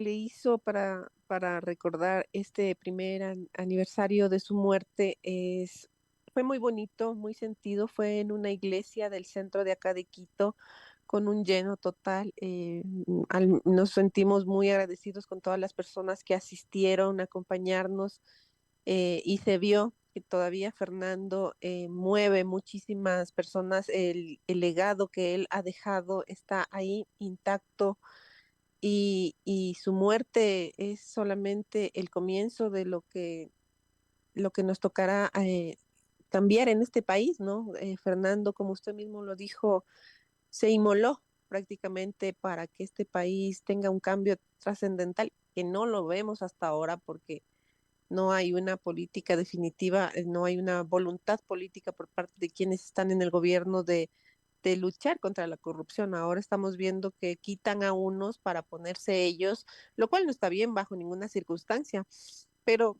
le hizo para recordar este primer aniversario de su muerte fue muy bonito, muy sentido. Fue en una iglesia del centro de acá de Quito, con un lleno total. Nos sentimos muy agradecidos con todas las personas que asistieron a acompañarnos, y se vio que todavía Fernando mueve muchísimas personas. El legado que él ha dejado está ahí intacto, y su muerte es solamente el comienzo de lo que nos tocará cambiar en este país, ¿no? Fernando, como usted mismo lo dijo, se inmoló prácticamente para que este país tenga un cambio trascendental, que no lo vemos hasta ahora porque no hay una política definitiva, no hay una voluntad política por parte de quienes están en el gobierno de luchar contra la corrupción. Ahora estamos viendo que quitan a unos para ponerse ellos, lo cual no está bien bajo ninguna circunstancia. Pero,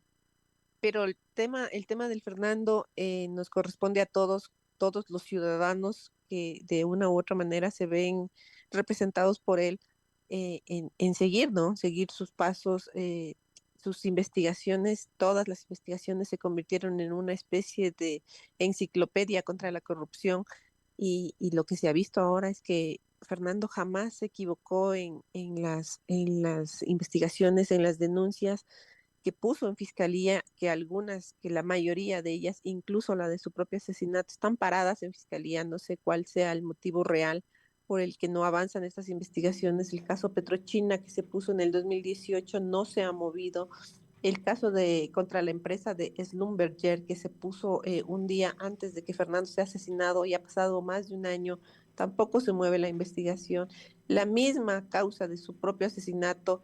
pero el tema del Fernando nos corresponde a todos, todos los ciudadanos que de una u otra manera se ven representados por él, en seguir, ¿no? Seguir sus pasos. Sus investigaciones, todas las investigaciones se convirtieron en una especie de enciclopedia contra la corrupción, y lo que se ha visto ahora es que Fernando jamás se equivocó en las investigaciones, en las denuncias que puso en fiscalía, que algunas, que la mayoría de ellas, incluso la de su propio asesinato, están paradas en fiscalía. No sé cuál sea el motivo real por el que no avanzan estas investigaciones. El caso Petrochina, que se puso en el 2018, no se ha movido. El caso de contra la empresa de Schlumberger, que se puso un día antes de que Fernando sea asesinado, y ha pasado más de un año, tampoco se mueve la investigación. La misma causa de su propio asesinato,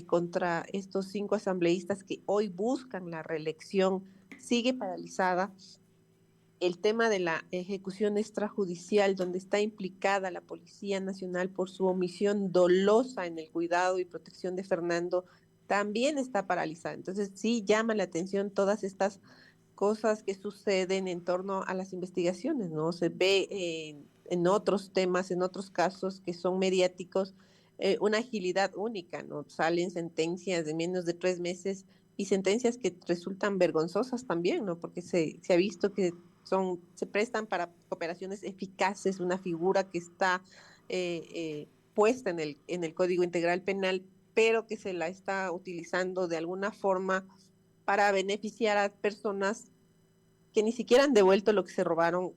contra estos 5 asambleístas que hoy buscan la reelección, sigue paralizada. El tema de la ejecución extrajudicial, donde está implicada la Policía Nacional por su omisión dolosa en el cuidado y protección de Fernando, también está paralizada. Entonces, sí llama la atención todas estas cosas que suceden en torno a las investigaciones, ¿no? Se ve en otros temas, en otros casos que son mediáticos, una agilidad única, ¿no? Salen sentencias de menos de 3 meses, y sentencias que resultan vergonzosas también, ¿no? Porque se ha visto que se prestan para operaciones eficaces, una figura que está puesta en el Código Integral Penal, pero que se la está utilizando de alguna forma para beneficiar a personas que ni siquiera han devuelto lo que se robaron.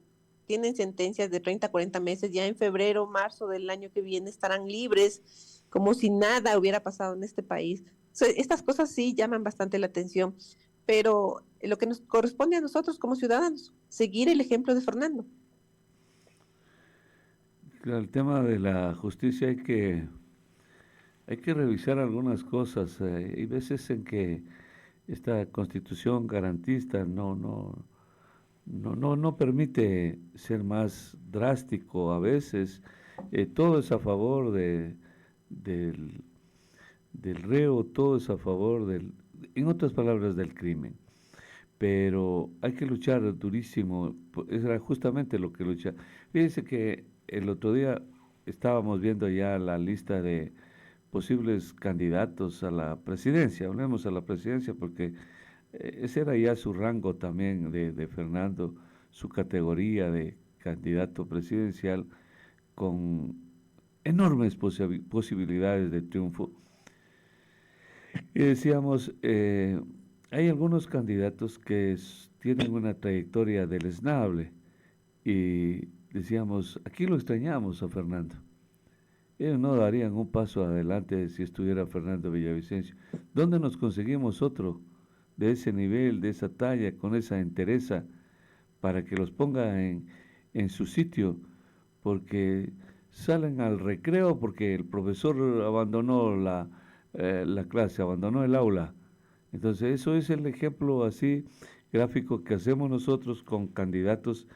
Tienen sentencias de 30 a 40 meses, ya en febrero, marzo del año que viene estarán libres, como si nada hubiera pasado en este país. Estas cosas sí llaman bastante la atención, pero lo que nos corresponde a nosotros como ciudadanos, seguir el ejemplo de Fernando. El tema de la justicia hay que revisar algunas cosas. Hay veces en que esta constitución garantista no permite ser más drástico a veces. Todo es a favor del, del reo, todo es a favor en otras palabras, del crimen. Pero hay que luchar durísimo, era justamente lo que lucha. Fíjense que el otro día estábamos viendo ya la lista de posibles candidatos a la presidencia, hablemos a la presidencia porque ese era ya su rango también de Fernando, su categoría de candidato presidencial con enormes posibilidades de triunfo. Y decíamos, hay algunos candidatos que tienen una trayectoria deleznable y decíamos, aquí lo extrañamos a Fernando. Ellos no darían un paso adelante si estuviera Fernando Villavicencio. ¿Dónde nos conseguimos otro de ese nivel, de esa talla, con esa entereza, para que los ponga en su sitio? Porque salen al recreo porque el profesor abandonó la clase, abandonó el aula. Entonces eso es el ejemplo así gráfico que hacemos nosotros con candidatos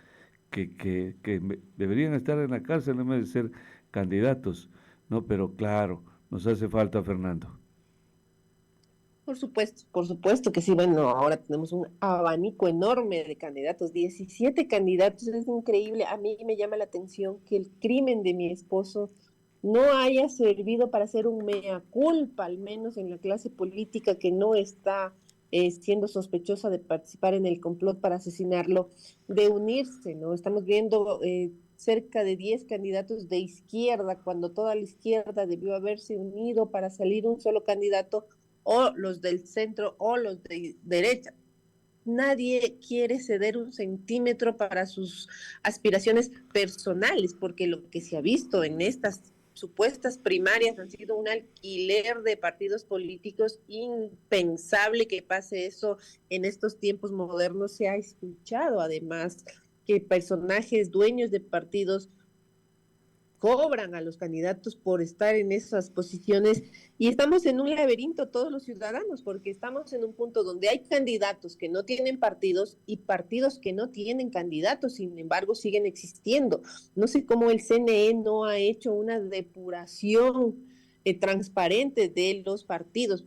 que deberían estar en la cárcel en vez de ser candidatos, ¿no? Pero claro, nos hace falta Fernando. Por supuesto que sí. Bueno, ahora tenemos un abanico enorme de candidatos, 17 candidatos, es increíble. A mí me llama la atención que el crimen de mi esposo no haya servido para hacer un mea culpa, al menos en la clase política que no está siendo sospechosa de participar en el complot para asesinarlo, de unirse, ¿no? Estamos viendo cerca de 10 candidatos de izquierda, cuando toda la izquierda debió haberse unido para salir un solo candidato, o los del centro o los de derecha. Nadie quiere ceder un centímetro para sus aspiraciones personales, porque lo que se ha visto en estas supuestas primarias han sido un alquiler de partidos políticos. Impensable que pase eso en estos tiempos modernos. Se ha escuchado además que personajes dueños de partidos cobran a los candidatos por estar en esas posiciones, y estamos en un laberinto todos los ciudadanos, porque estamos en un punto donde hay candidatos que no tienen partidos y partidos que no tienen candidatos, sin embargo siguen existiendo. No sé cómo el CNE no ha hecho una depuración transparente de los partidos.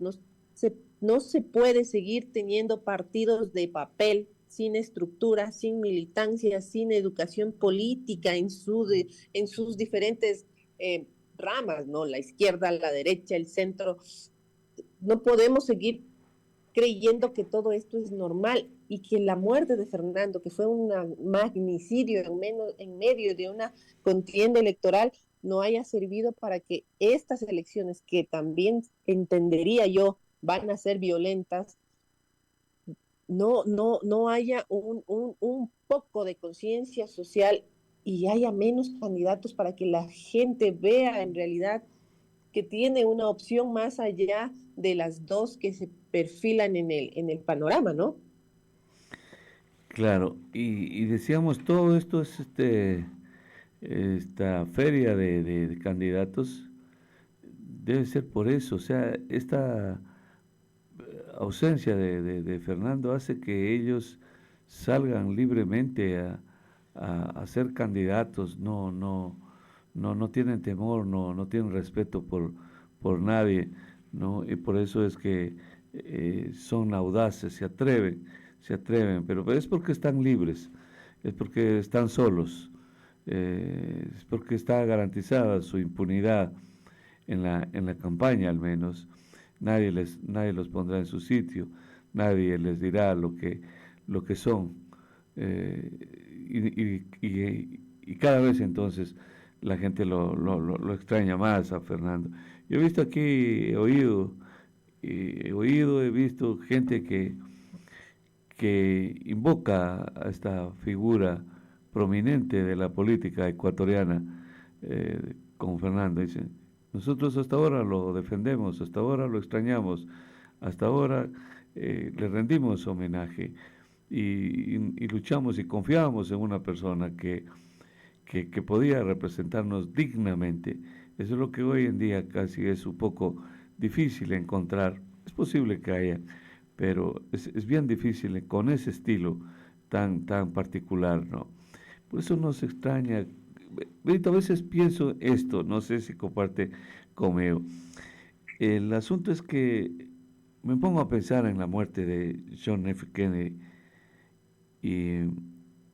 No se puede seguir teniendo partidos de papel, sin estructura, sin militancia, sin educación política en sus diferentes ramas, ¿no? La izquierda, la derecha, el centro. No podemos seguir creyendo que todo esto es normal, y que la muerte de Fernando, que fue un magnicidio en medio de una contienda electoral, no haya servido para que estas elecciones, que también entendería yo van a ser violentas, no haya un poco de conciencia social y haya menos candidatos para que la gente vea en realidad que tiene una opción más allá de las dos que se perfilan en el panorama, ¿no? Claro, y decíamos, todo esto es esta feria de candidatos, debe ser por eso, o sea, esta ausencia de Fernando hace que ellos salgan libremente a ser candidatos, no tienen temor, no tienen respeto por nadie, ¿no? Y por eso es que son audaces, se atreven, pero es porque están libres, es porque están solos, es porque está garantizada su impunidad en la campaña al menos. Nadie los pondrá en su sitio, nadie les dirá lo que son. Y cada vez entonces la gente lo extraña más a Fernando. Yo he visto aquí, he visto gente que invoca a esta figura prominente de la política ecuatoriana, como Fernando. Dicen, nosotros hasta ahora lo defendemos, hasta ahora lo extrañamos, hasta ahora le rendimos homenaje y luchamos y confiábamos en una persona que podía representarnos dignamente. Eso es lo que hoy en día casi es un poco difícil encontrar. Es posible que haya, pero es bien difícil con ese estilo tan particular, ¿no? Por eso nos extraña. A veces pienso esto, no sé si comparte conmigo. El asunto es que me pongo a pensar en la muerte de John F. Kennedy y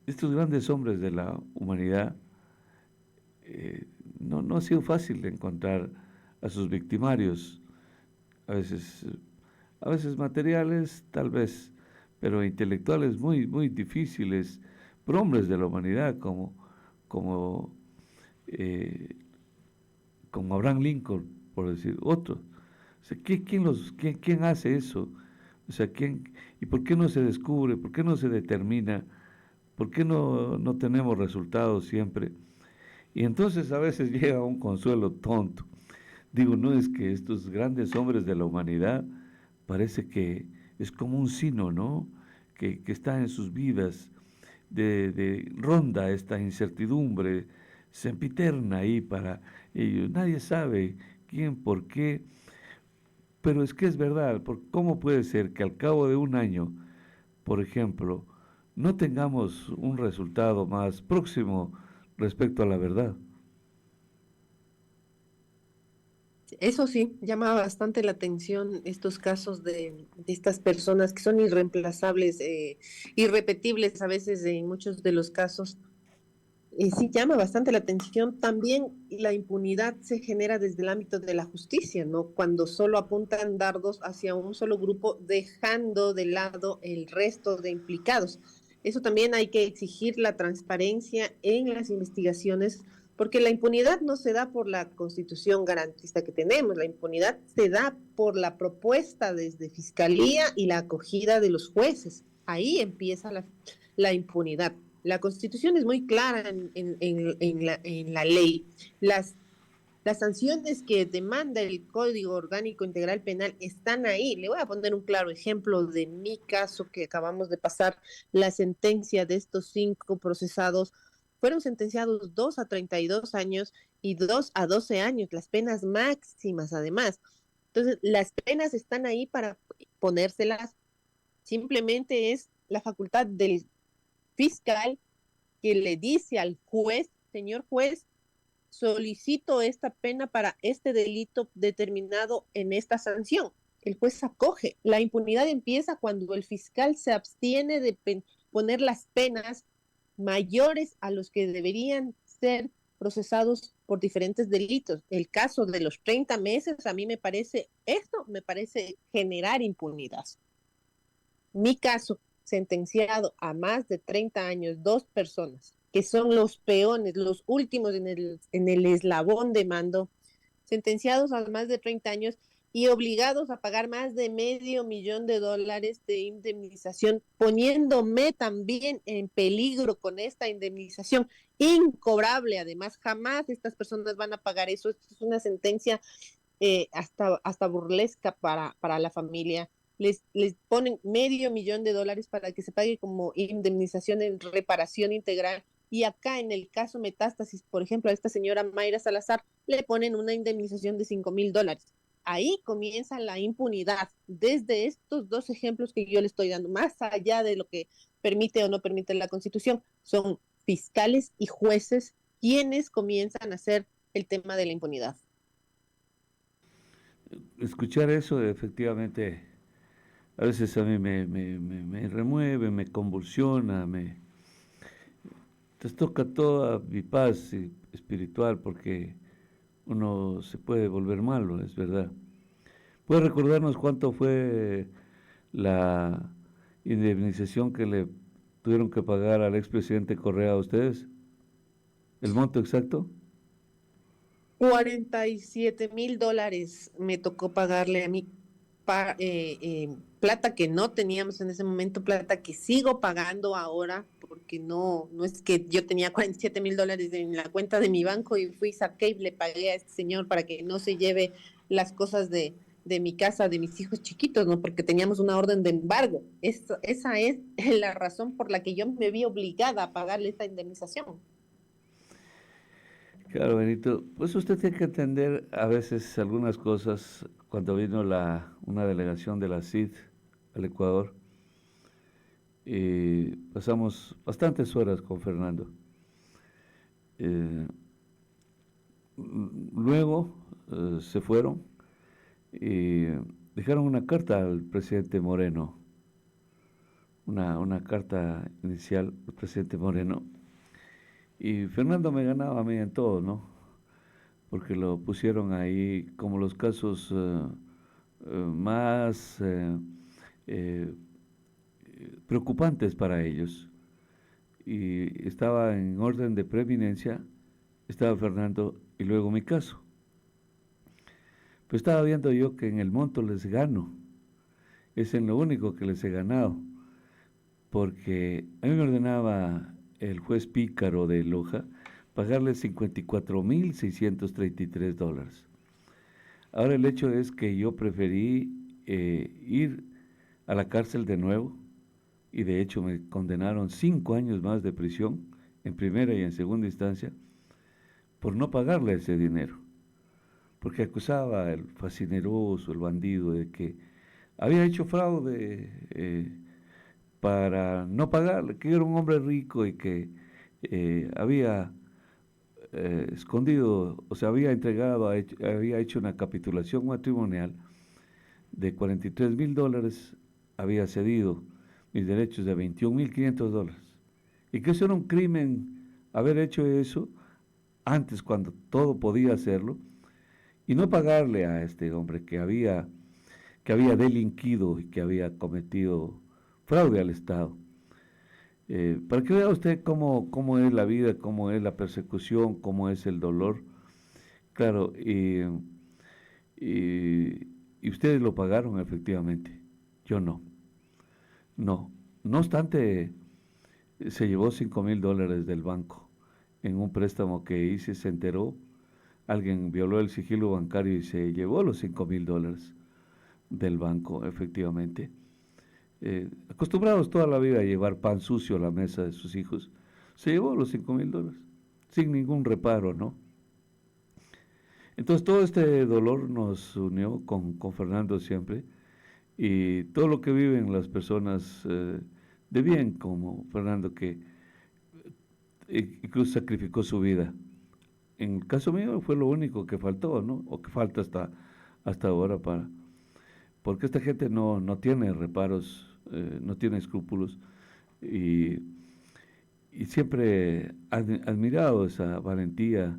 estos grandes hombres de la humanidad. No ha sido fácil encontrar a sus victimarios, a veces, a veces materiales, tal vez, pero intelectuales muy difíciles, prohombres de la humanidad como, eh, como Abraham Lincoln, por decir otro. O sea, quién hace eso? O sea, ¿y por qué no se descubre? ¿Por qué no se determina? ¿Por qué no tenemos resultados siempre? Y entonces a veces llega un consuelo tonto. Digo, no es que estos grandes hombres de la humanidad parece que es como un sino, ¿no? Que está en sus vidas, ronda esta incertidumbre sempiterna ahí para ellos. Nadie sabe quién, por qué, pero es que es verdad. ¿Cómo puede ser que al cabo de un año, por ejemplo, no tengamos un resultado más próximo respecto a la verdad? Eso sí, llama bastante la atención estos casos de estas personas que son irreemplazables, irrepetibles a veces en muchos de los casos. sí llama bastante la atención. También la impunidad se genera desde el ámbito de la justicia, ¿no? Cuando solo apuntan dardos hacia un solo grupo, dejando de lado el resto de implicados. Eso también hay que exigir la transparencia en las investigaciones, porque la impunidad no se da por la constitución garantista que tenemos, la impunidad se da por la propuesta desde fiscalía y la acogida de los jueces. Ahí empieza la impunidad. La Constitución es muy clara en la ley. Las sanciones que demanda el Código Orgánico Integral Penal están ahí. Le voy a poner un claro ejemplo de mi caso que acabamos de pasar. La sentencia de estos 5 procesados fueron sentenciados 2 a 32 años y 2 a 12 años, las penas máximas además. Entonces, las penas están ahí para ponérselas. Simplemente es la facultad del fiscal que le dice al juez, señor juez, solicito esta pena para este delito determinado en esta sanción. El juez acoge. La impunidad empieza cuando el fiscal se abstiene de poner las penas mayores a los que deberían ser procesados por diferentes delitos. El caso de los 30 meses, a mí me parece, esto me parece generar impunidad. Mi caso, sentenciado a más de 30 años, 2 personas, que son los peones, los últimos en el eslabón de mando, sentenciados a más de 30 años y obligados a pagar más de $500,000 de indemnización, poniéndome también en peligro con esta indemnización incobrable. Además, jamás estas personas van a pagar eso. Esto es una sentencia hasta burlesca para la familia. Les ponen $500,000 para que se pague como indemnización en reparación integral. Y acá en el caso Metástasis, por ejemplo, a esta señora Mayra Salazar le ponen una indemnización de $5,000. Ahí comienza la impunidad, desde estos 2 ejemplos que yo le estoy dando, más allá de lo que permite o no permite la Constitución, son fiscales y jueces quienes comienzan a hacer el tema de la impunidad. Escuchar eso efectivamente a veces a mí me remueve, me convulsiona, me trastoca toda mi paz espiritual porque uno se puede volver malo, es verdad. ¿Puede recordarnos cuánto fue la indemnización que le tuvieron que pagar al expresidente Correa a ustedes? ¿El monto exacto? $47,000 me tocó pagarle a mí, plata que no teníamos en ese momento, plata que sigo pagando ahora, porque no es que yo tenía $47,000 en la cuenta de mi banco y fui, saqué y le pagué a este señor para que no se lleve las cosas de mi casa, de mis hijos chiquitos, ¿no? Porque teníamos una orden de embargo. Esa es la razón por la que yo me vi obligada a pagarle esta indemnización. Claro, Benito, pues usted tiene que entender a veces algunas cosas. Cuando vino una delegación de la CID al Ecuador, y pasamos bastantes horas con Fernando. Eh, Luego se fueron y dejaron una carta al presidente Moreno, una carta inicial al presidente Moreno. Y Fernando me ganaba a mí en todo, ¿no? Porque lo pusieron ahí como los casos más eh, preocupantes para ellos. Y estaba en orden de preeminencia, estaba Fernando y luego mi caso. Pues estaba viendo yo que en el monto les gano, es en lo único que les he ganado, porque a mí me ordenaba el juez Pícaro de Loja pagarles $54,633. Ahora el hecho es que yo preferí ir a la cárcel de nuevo y de hecho me condenaron 5 años más de prisión en primera y en segunda instancia por no pagarle ese dinero, porque acusaba al fascineroso, el bandido, de que había hecho fraude para no pagarle, que era un hombre rico y que había escondido, o sea, había entregado, había hecho una capitulación matrimonial de $43,000, había cedido mis derechos de $21,500 y que eso era un crimen haber hecho eso antes cuando todo podía hacerlo y no pagarle a este hombre que había delinquido y que había cometido fraude al Estado. Para que vea usted cómo es la vida, cómo es la persecución, cómo es el dolor. Claro, y ustedes lo pagaron efectivamente, yo no. No. No obstante, se llevó $5,000 del banco en un préstamo que hice, se enteró, alguien violó el sigilo bancario y se llevó los $5,000 del banco, efectivamente. Acostumbrados toda la vida a llevar pan sucio a la mesa de sus hijos, se llevó los $5,000, sin ningún reparo, ¿no? Entonces todo este dolor nos unió con Fernando siempre y todo lo que viven las personas de bien como Fernando, que incluso sacrificó su vida. En el caso mío fue lo único que faltó, ¿no? O que falta hasta ahora porque esta gente no tiene reparos, no tiene escrúpulos y, y siempre he admirado esa valentía,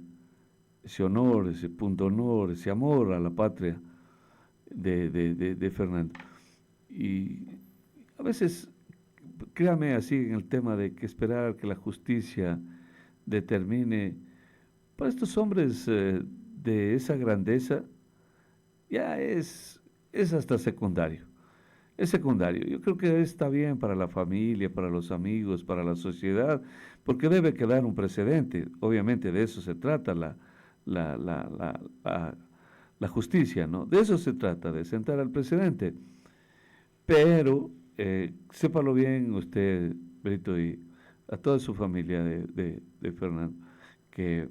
ese honor, ese punto honor, ese amor a la patria de Fernando. Y a veces, créame así en el tema de que esperar que la justicia determine para estos hombres de esa grandeza, ya es hasta secundario. Es secundario. Yo creo que está bien para la familia, para los amigos, para la sociedad, porque debe quedar un precedente. Obviamente de eso se trata la, la, la, la, la justicia, ¿no? De eso se trata, de sentar al precedente. Pero sépalo bien usted, Brito, y a toda su familia de Fernando, que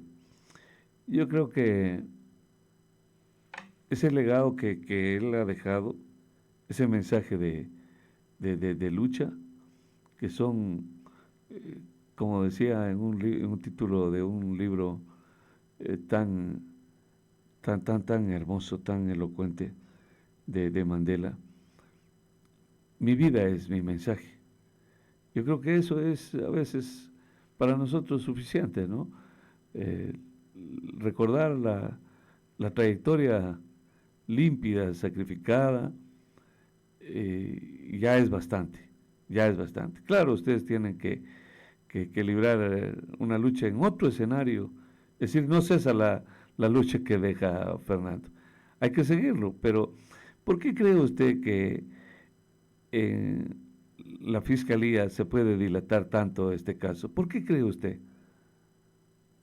yo creo que ese legado que él ha dejado, ese mensaje de lucha, que son, eh, como decía en un título de un libro tan, tan hermoso, tan elocuente de Mandela, mi vida es mi mensaje. Yo creo que eso es a veces para nosotros suficiente, ¿no? Eh, recordar la trayectoria límpida, sacrificada, ya es bastante, ya es bastante. Claro, ustedes tienen que librar una lucha en otro escenario, es decir, no cesa la lucha que deja Fernando. Hay que seguirlo, pero ¿por qué cree usted que en la fiscalía se puede dilatar tanto este caso? ¿Por qué cree usted?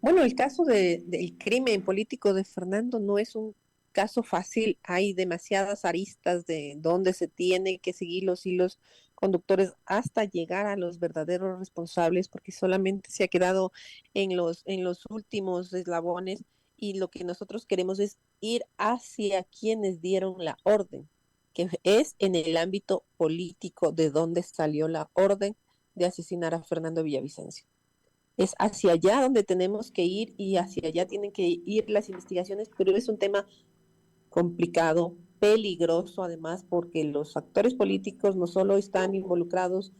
Bueno, el caso del crimen político de Fernando no es un caso fácil. Hay demasiadas aristas de donde se tiene que seguir los hilos conductores hasta llegar a los verdaderos responsables, porque solamente se ha quedado en los últimos eslabones y lo que nosotros queremos es ir hacia quienes dieron la orden, que es en el ámbito político de donde salió la orden de asesinar a Fernando Villavicencio. Es hacia allá donde tenemos que ir y hacia allá tienen que ir las investigaciones, pero es un tema complicado, peligroso además, porque los actores políticos no solo están involucrados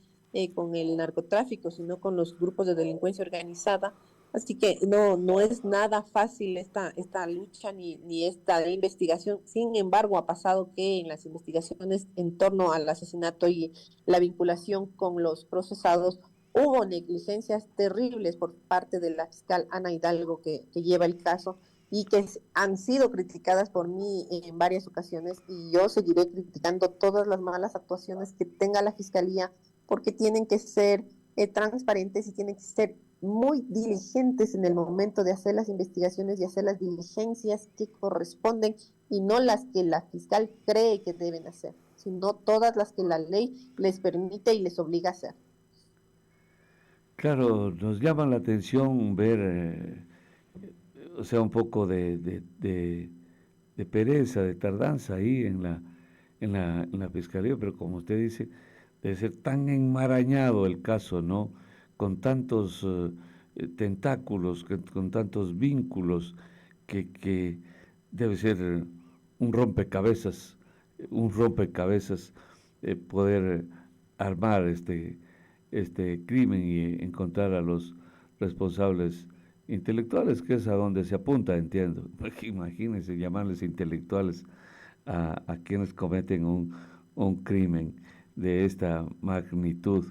con el narcotráfico, sino con los grupos de delincuencia organizada. Así que no es nada fácil esta lucha ni esta investigación. Sin embargo, ha pasado que en las investigaciones en torno al asesinato y la vinculación con los procesados hubo negligencias terribles por parte de la fiscal Ana Hidalgo que lleva el caso y que han sido criticadas por mí en varias ocasiones y yo seguiré criticando todas las malas actuaciones que tenga la fiscalía porque tienen que ser transparentes y tienen que ser muy diligentes en el momento de hacer las investigaciones y hacer las diligencias que corresponden y no las que la fiscal cree que deben hacer, sino todas las que la ley les permite y les obliga a hacer. Claro, nos llama la atención ver, o sea, un poco de pereza, de tardanza ahí en la fiscalía, pero como usted dice, debe ser tan enmarañado el caso, ¿no? Con tantos tentáculos, con tantos vínculos, que debe ser un rompecabezas poder armar este crimen y encontrar a los responsables intelectuales, que es a donde se apunta, entiendo. Porque imagínense llamarles intelectuales a quienes cometen un crimen de esta magnitud.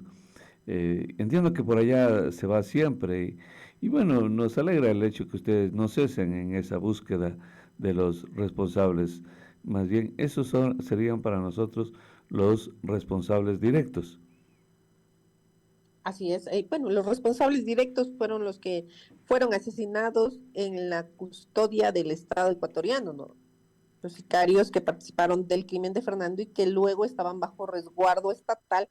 Entiendo que por allá se va siempre y bueno, nos alegra el hecho que ustedes no cesen en esa búsqueda de los responsables. Más bien, serían para nosotros los responsables directos. Así es. Bueno, los responsables directos fueron los que fueron asesinados en la custodia del Estado ecuatoriano, ¿no? Los sicarios que participaron del crimen de Fernando y que luego estaban bajo resguardo estatal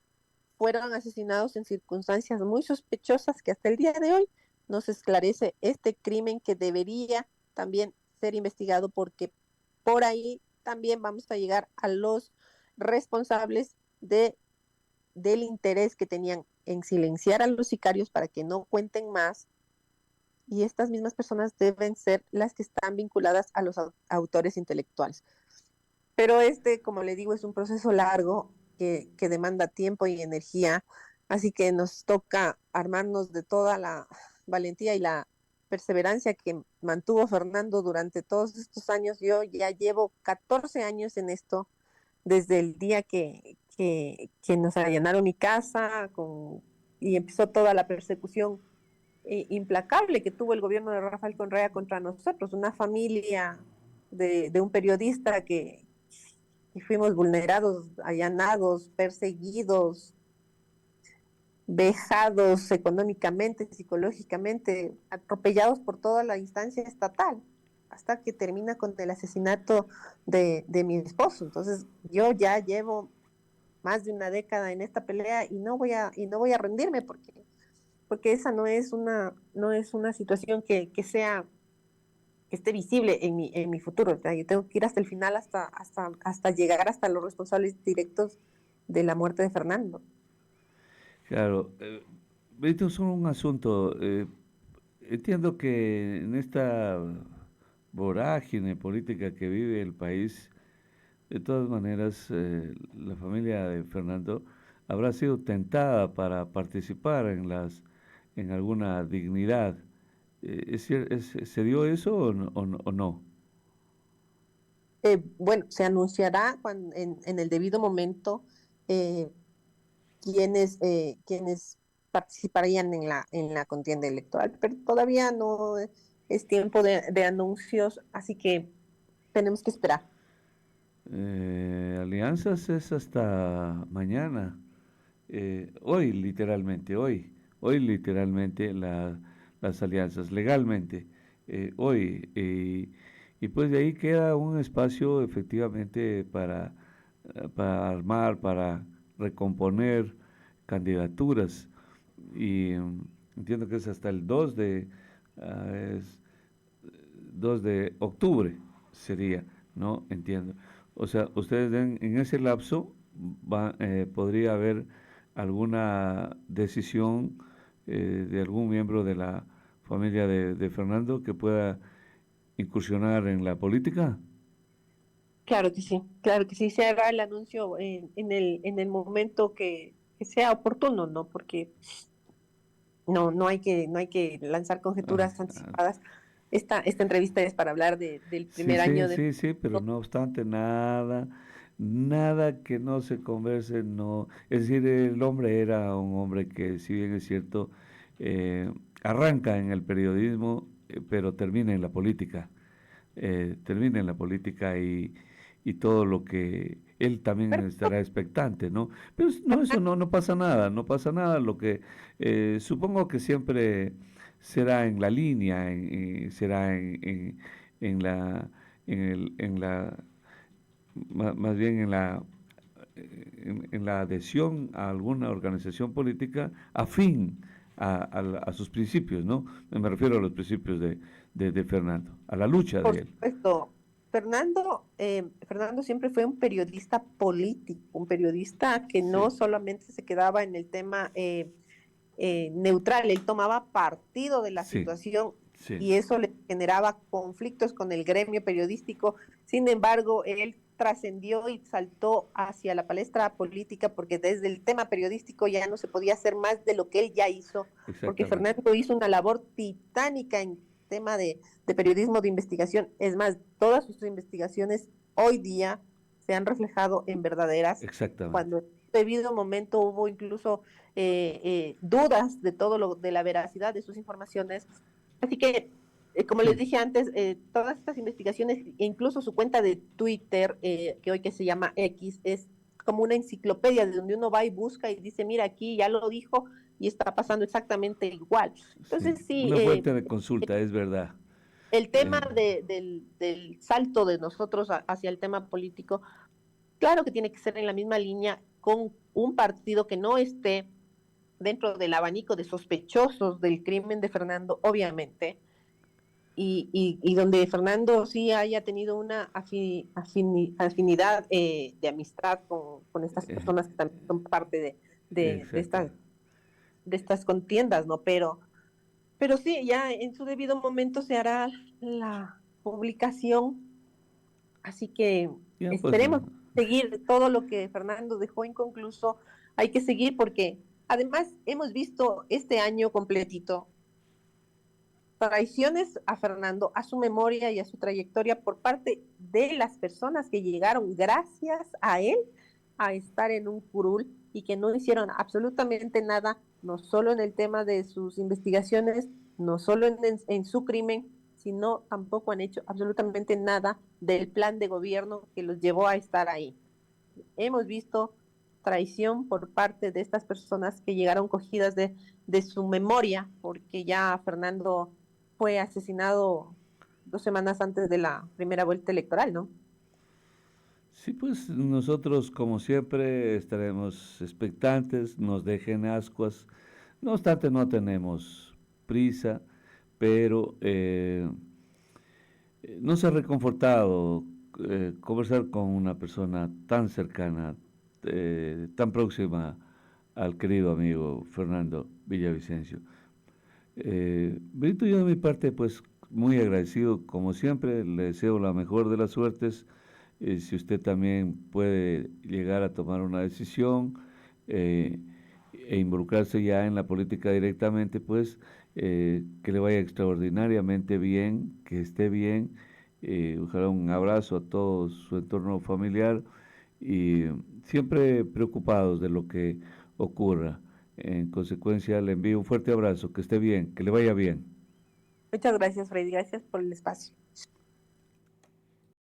fueron asesinados en circunstancias muy sospechosas que hasta el día de hoy no se esclarece este crimen que debería también ser investigado porque por ahí también vamos a llegar a los responsables del interés que tenían en silenciar a los sicarios para que no cuenten más y estas mismas personas deben ser las que están vinculadas a los autores intelectuales. Pero como le digo, es un proceso largo que demanda tiempo y energía, así que nos toca armarnos de toda la valentía y la perseverancia que mantuvo Fernando durante todos estos años. Yo ya llevo 14 años en esto, desde el día que nos allanaron mi casa y empezó toda la persecución implacable que tuvo el gobierno de Rafael Correa contra nosotros, una familia de un periodista que fuimos vulnerados, allanados, perseguidos, vejados económicamente, psicológicamente, atropellados por toda la instancia estatal, hasta que termina con el asesinato de mi esposo. Entonces, yo ya llevo más de una década en esta pelea y no voy a rendirme porque esa no es una situación que esté visible en mi futuro. O sea, yo tengo que ir hasta el final, hasta llegar hasta los responsables directos de la muerte de Fernando. Claro, esto es un asunto. Entiendo que en esta vorágine política que vive el país, de todas maneras, la familia de Fernando habrá sido tentada para participar en alguna dignidad. ¿Se dio eso o no? Bueno, se anunciará en el debido momento eh, quienes participarían en la contienda electoral, pero todavía no es tiempo de anuncios, así que tenemos que esperar. Alianzas es hasta mañana. Hoy literalmente las alianzas, legalmente, hoy. Y pues de ahí queda un espacio efectivamente para armar, para recomponer candidaturas. Y entiendo que es hasta el 2 de octubre sería, ¿no? Entiendo. O sea, ustedes en ese lapso podría haber alguna decisión de algún miembro de la familia de Fernando que pueda incursionar en la política. Claro que sí, se hará el anuncio en el momento que sea oportuno, ¿no? Porque no hay que lanzar Ah, conjeturas ah, anticipadas. Esta entrevista es para hablar del sí, primer sí, año de... sí, sí, pero no obstante nada que no se converse, no. Es decir, el hombre era un hombre que, si bien es cierto, arranca en el periodismo, pero termina en la política y todo lo que él también estará expectante, ¿no? Pero no, eso no pasa nada, no pasa nada. Lo que supongo que siempre será en la línea, será en la, en la, más bien en la adhesión a alguna organización política afín a sus principios, ¿no? Me refiero a los principios de Fernando, a la lucha Por de él. supuesto, Fernando siempre fue un periodista político, un periodista que Sí, no solamente se quedaba en el tema neutral, él tomaba partido de la sí, situación sí. y eso le generaba conflictos con el gremio periodístico. Sin embargo, él trascendió y saltó hacia la palestra política porque desde el tema periodístico ya no se podía hacer más de lo que él ya hizo, porque Exactamente. Fernando hizo una labor titánica en tema de periodismo de investigación. Es más, todas sus investigaciones hoy día se han reflejado en verdaderas, Exactamente. cuando en debido momento hubo incluso dudas de todo lo de la veracidad de sus informaciones. Así que como les Sí, dije antes, todas estas investigaciones, incluso su cuenta de Twitter, que hoy que se llama X, es como una enciclopedia de donde uno va y busca y dice, mira, aquí ya lo dijo y está pasando exactamente igual. sí. Entonces, sí, Una fuente de consulta, es verdad. el tema Eh, del salto de nosotros hacia el tema político, claro que tiene que ser en la misma línea con un partido que no esté dentro del abanico de sospechosos del crimen de Fernando, obviamente, y donde Fernando sí haya tenido una afinidad de amistad con estas eh, personas que también son parte exacto. de estas contiendas, ¿no? Pero sí, ya en su debido momento se hará la publicación, así que Ya, pues, esperemos seguir todo lo que Fernando dejó inconcluso. Hay que seguir porque además hemos visto este año completito traiciones a Fernando, a su memoria y a su trayectoria por parte de las personas que llegaron gracias a él a estar en un curul y que no hicieron absolutamente nada, no solo en el tema de sus investigaciones, no solo en su crimen, sino tampoco han hecho absolutamente nada del plan de gobierno que los llevó a estar ahí. Hemos visto traición por parte de estas personas que llegaron cogidas de su memoria, porque ya Fernando fue asesinado 2 semanas antes de la primera vuelta electoral, ¿no? sí, pues nosotros, como siempre, estaremos expectantes, nos dejen ascuas. No obstante, no tenemos prisa, pero nos ha reconfortado conversar con una persona tan cercana, tan próxima al querido amigo Fernando Villavicencio. Brito, yo de mi parte, pues muy agradecido, como siempre, le deseo la mejor de las suertes. Si usted también puede llegar a tomar una decisión eh, e involucrarse ya en la política directamente, pues que le vaya extraordinariamente bien, que esté bien. Ojalá un abrazo a todo su entorno familiar y siempre preocupados de lo que ocurra. En consecuencia, le envío un fuerte abrazo, que esté bien, que le vaya bien. Muchas gracias, Freddy. Gracias por el espacio.